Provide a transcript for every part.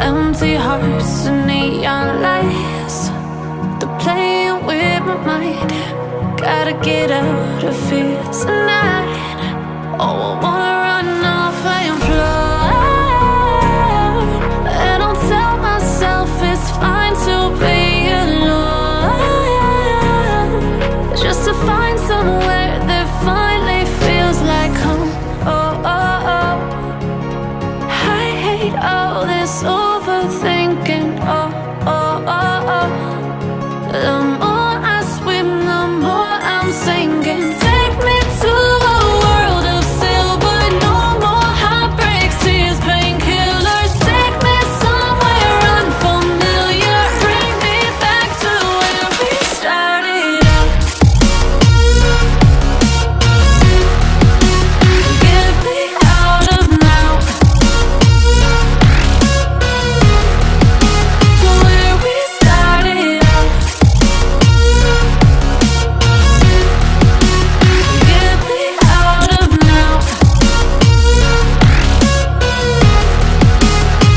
Empty hearts and neon lights, they're playing with my mind. Gotta get out of here tonight. Oh, I wanna run off and fly. And I'll tell myself it's fine to be alone, just to find somewhere that finally feels like home. Oh, oh, oh. I hate all this overthinking. Oh, oh, oh, oh. The more I swim, the more I'm sinking. Take me to a world of silver. No more heartbreaks, tears, painkillers. Take me somewhere unfamiliar. Bring me back to where we started out. Get me out of now, to where we started out. Get me out of now,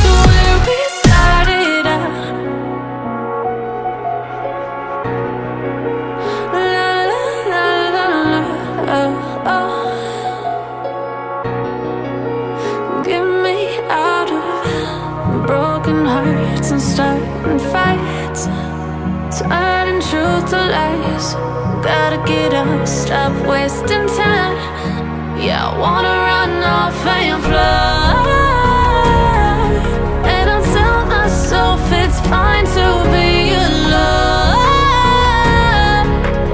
to where we started out. La la la la la, oh, oh. Get me out of broken hearts and starting fights, turning truth to lies. Gotta get up, stop wasting time. Yeah, I wanna run off and fly. And I'll tell myself it's fine to be alone,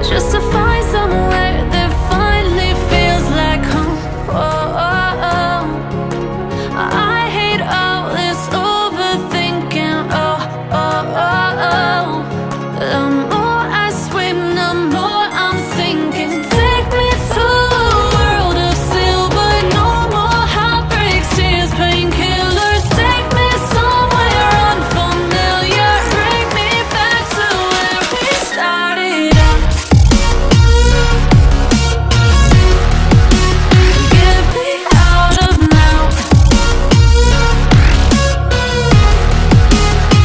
just to find somewhere that finally feels like home. Oh, oh, oh. I hate all this overthinking. Oh, oh, oh, oh. The more I swim, the more I'm sinking. Take me to a world of silver. No more heartbreaks, tears, painkillers. Take me somewhere unfamiliar. Bring me back to where we started out. Get me out of now,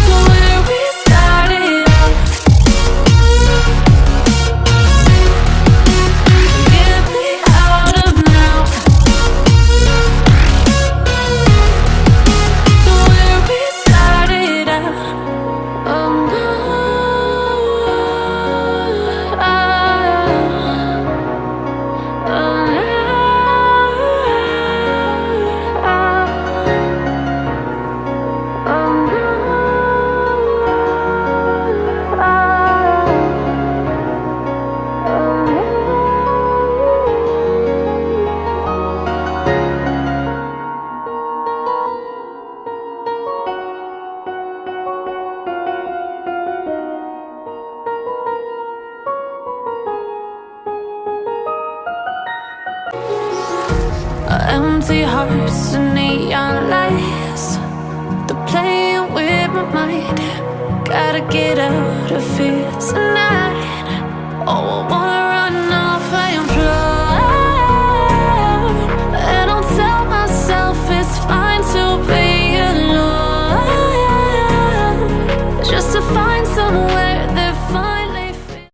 to where we started out. Get me out of now, to where we started out. Oh no, oh empty hearts and neon lights, they're playing with my mind. Gotta get out of here tonight. Oh, I wanna